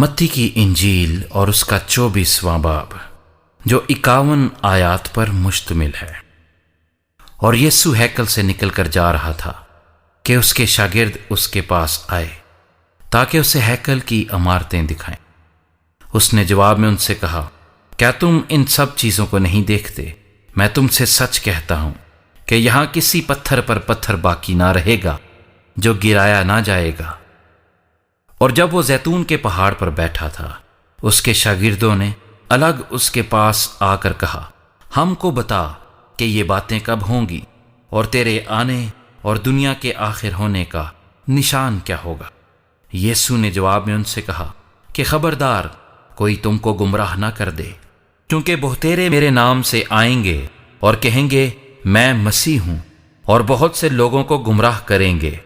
मत्ती की इंजील और उसका 24वां बाब जो 51 आयात पर मुश्तमिल है। और यीशु हैकल से निकलकर जा रहा था कि उसके शागिर्द उसके पास आए ताकि उसे हैकल की इमारतें दिखाएं। उसने जवाब में उनसे कहा, क्या तुम इन सब चीज़ों को नहीं देखते? मैं तुमसे सच कहता हूं कि यहाँ किसी पत्थर पर पत्थर बाकी ना रहेगा जो गिराया ना जाएगा। और जब वो जैतून के पहाड़ पर बैठा था, उसके शागिर्दों ने अलग उसके पास आकर कहा, हमको बता कि ये बातें कब होंगी और तेरे आने और दुनिया के आखिर होने का निशान क्या होगा। यीशु ने जवाब में उनसे कहा कि खबरदार कोई तुमको गुमराह ना कर दे, क्योंकि बहुतेरे मेरे नाम से आएंगे और कहेंगे मैं मसीह हूं, और बहुत से लोगों को गुमराह करेंगे।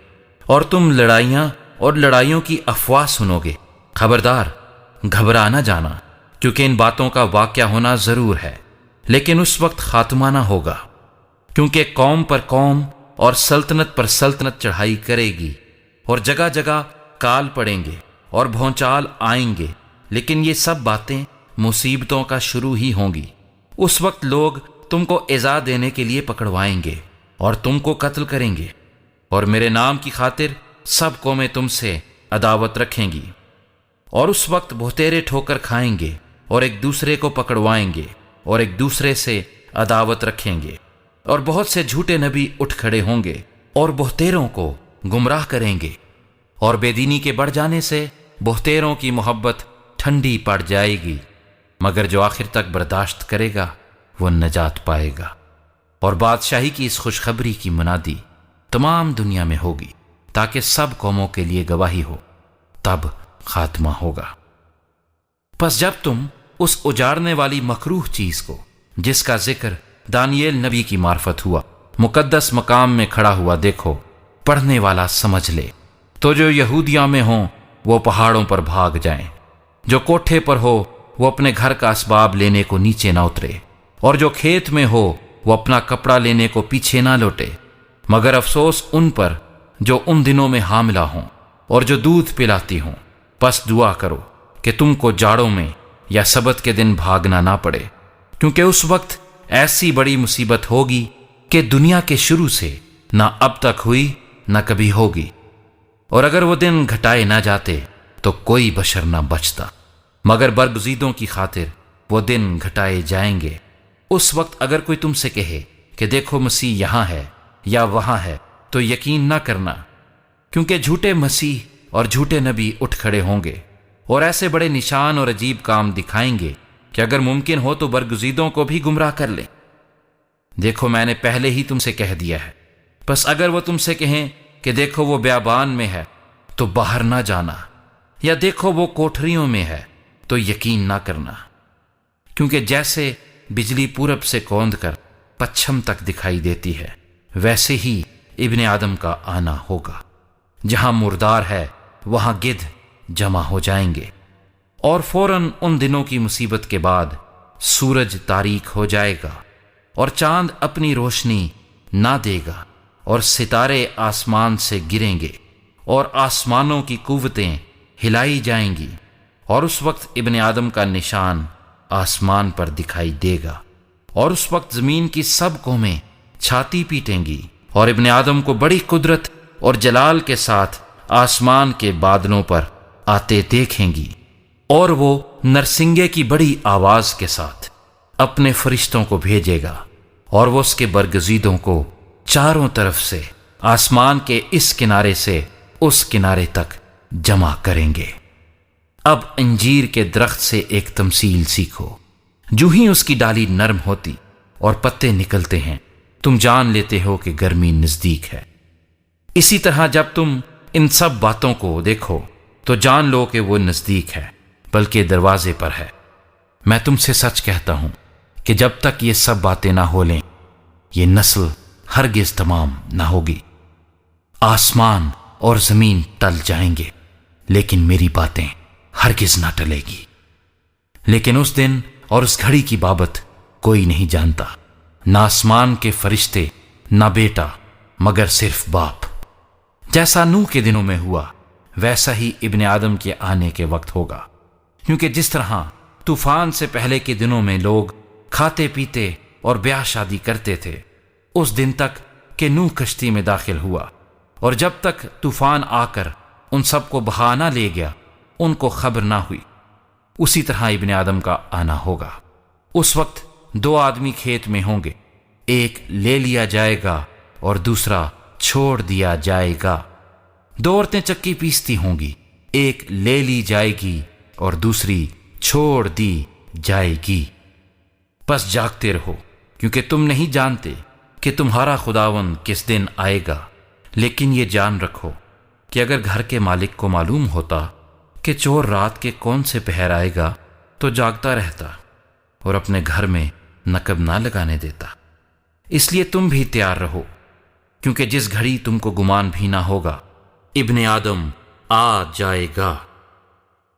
और तुम लड़ाइयां और लड़ाइयों की अफवाह सुनोगे। खबरदार घबरा ना जाना, क्योंकि इन बातों का वाक़या होना जरूर है, लेकिन उस वक्त खात्मा ना होगा। क्योंकि कौम पर कौम और सल्तनत पर सल्तनत चढ़ाई करेगी, और जगह जगह काल पड़ेंगे और भौचाल आएंगे, लेकिन ये सब बातें मुसीबतों का शुरू ही होंगी। उस वक्त लोग तुमको इज़ा देने के लिए पकड़वाएंगे और तुमको कत्ल करेंगे, और मेरे नाम की खातिर सब कौमें तुमसे अदावत रखेंगी। और उस वक्त बहुतेरे ठोकर खाएंगे और एक दूसरे को पकड़वाएंगे और एक दूसरे से अदावत रखेंगे। और बहुत से झूठे नबी उठ खड़े होंगे और बहुतेरों को गुमराह करेंगे, और बेदीनी के बढ़ जाने से बहुतेरों की मोहब्बत ठंडी पड़ जाएगी, मगर जो आखिर तक बर्दाश्त करेगा वो नजात पाएगा। और बादशाही की इस खुशखबरी की मुनादी तमाम दुनिया में होगी, ताकि सब कौमों के लिए गवाही हो, तब खात्मा होगा। बस जब तुम उस उजाड़ने वाली मकरूह चीज को, जिसका जिक्र दानियेल नबी की मार्फत हुआ, मुकद्दस मकाम में खड़ा हुआ देखो, पढ़ने वाला समझ ले, तो जो यहूदिया में हो वो पहाड़ों पर भाग जाएं, जो कोठे पर हो वो अपने घर का असबाब लेने को नीचे ना उतरे, और जो खेत में हो वो अपना कपड़ा लेने को पीछे ना लौटे। मगर अफसोस उन पर जो उन दिनों में हामिला हों और जो दूध पिलाती हों। बस दुआ करो कि तुमको जाड़ों में या सबत के दिन भागना ना पड़े, क्योंकि उस वक्त ऐसी बड़ी मुसीबत होगी कि दुनिया के शुरू से ना अब तक हुई ना कभी होगी। और अगर वो दिन घटाए ना जाते तो कोई बशर ना बचता, मगर बरगुज़ीदों की खातिर वो दिन घटाए जाएंगे। उस वक्त अगर कोई तुमसे कहे कि देखो मसीह यहाँ है या वहाँ है, तो यकीन ना करना, क्योंकि झूठे मसीह और झूठे नबी उठ खड़े होंगे और ऐसे बड़े निशान और अजीब काम दिखाएंगे कि अगर मुमकिन हो तो बरगुज़ीदों को भी गुमराह कर लें। देखो मैंने पहले ही तुमसे कह दिया है। बस अगर वो तुमसे कहें कि देखो वो ब्याबान में है, तो बाहर ना जाना, या देखो वो कोठरियों में है, तो यकीन ना करना। क्योंकि जैसे बिजली पूरब से कौंद कर पश्चिम तक दिखाई देती है, वैसे ही इब्ने आदम का आना होगा। जहां मुर्दार है वहां गिद्ध जमा हो जाएंगे। और फौरन उन दिनों की मुसीबत के बाद सूरज तारीक हो जाएगा और चांद अपनी रोशनी ना देगा, और सितारे आसमान से गिरेंगे और आसमानों की कुव्वतें हिलाई जाएंगी। और उस वक्त इब्ने आदम का निशान आसमान पर दिखाई देगा, और उस वक्त जमीन की सब कौमें छाती पीटेंगी और इब्ने आदम को बड़ी कुदरत और जलाल के साथ आसमान के बादलों पर आते देखेंगी। और वो नरसिंगे की बड़ी आवाज के साथ अपने फरिश्तों को भेजेगा, और वो उसके बरगुज़ीदों को चारों तरफ से आसमान के इस किनारे से उस किनारे तक जमा करेंगे। अब अंजीर के दरख्त से एक तमसील सीखो। जो ही उसकी डाली नरम होती और पत्ते निकलते हैं, तुम जान लेते हो कि गर्मी नजदीक है। इसी तरह जब तुम इन सब बातों को देखो तो जान लो कि वो नजदीक है, बल्कि दरवाजे पर है। मैं तुमसे सच कहता हूं कि जब तक ये सब बातें ना हो लें, ये नस्ल हरगिज तमाम ना होगी। आसमान और जमीन टल जाएंगे, लेकिन मेरी बातें हरगिज ना टलेगी। लेकिन उस दिन और उस घड़ी की बाबत कोई नहीं जानता, ना आसमान के फरिश्ते, ना बेटा, मगर सिर्फ बाप। जैसा नूह के दिनों में हुआ, वैसा ही इब्ने आदम के आने के वक्त होगा। کیونکہ جس طرح طوفان سے پہلے کے دنوں میں لوگ کھاتے پیتے اور بیاہ شادی کرتے تھے اس دن تک کہ نوح کشتی میں داخل ہوا، اور جب تک طوفان آ کر ان سب کو بہا نہ لے گیا ان کو خبر نہ ہوئی، اسی طرح ابن آدم کا آنا ہوگا۔ اس وقت 2 آدمی کھیت میں ہوں گے، ایک لے لیا جائے گا اور دوسرا چھوڑ دیا جائے گا۔ 2 عورتیں چکی پیستی ہوں گی، ایک لے لی جائے گی اور دوسری چھوڑ دی جائے گی۔ پس جاگتے رہو، کیونکہ تم نہیں جانتے کہ تمہارا خداوند کس دن آئے گا۔ لیکن یہ جان رکھو کہ اگر گھر کے مالک کو معلوم ہوتا کہ چور رات کے کون سے پہر آئے گا تو جاگتا رہتا اور اپنے گھر میں نقب نہ لگانے دیتا۔ اس لیے تم بھی تیار رہو، کیونکہ جس گھڑی تم کو گمان بھی نہ ہوگا ابن آدم آ جائے گا۔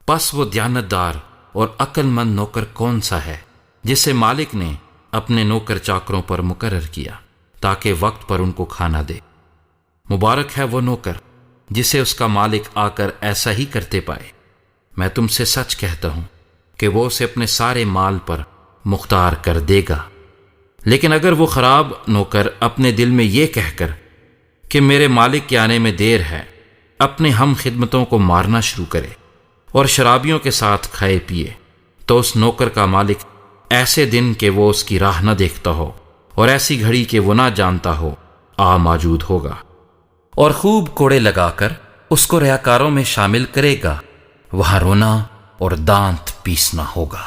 پس وہ دیانتدار اور عقل مند نوکر کون سا ہے جسے مالک نے اپنے نوکر چاکروں پر مقرر کیا تاکہ وقت پر ان کو کھانا دے؟ مبارک ہے وہ نوکر جسے اس کا مالک آ کر ایسا ہی کرتے پائے۔ میں تم سے سچ کہتا ہوں کہ وہ اسے اپنے سارے مال پر مختار کر دے گا۔ لیکن اگر وہ خراب نوکر اپنے دل میں یہ کہہ کر کہ میرے مالک کے آنے میں دیر ہے اپنے ہم خدمتوں کو مارنا شروع کرے اور شرابیوں کے ساتھ کھائے پیے، تو اس نوکر کا مالک ایسے دن کہ وہ اس کی راہ نہ دیکھتا ہو اور ایسی گھڑی کہ وہ نہ جانتا ہو آ موجود ہوگا، اور خوب کوڑے لگا کر اس کو ریاکاروں میں شامل کرے گا، وہاں رونا اور دانت پیسنا ہوگا۔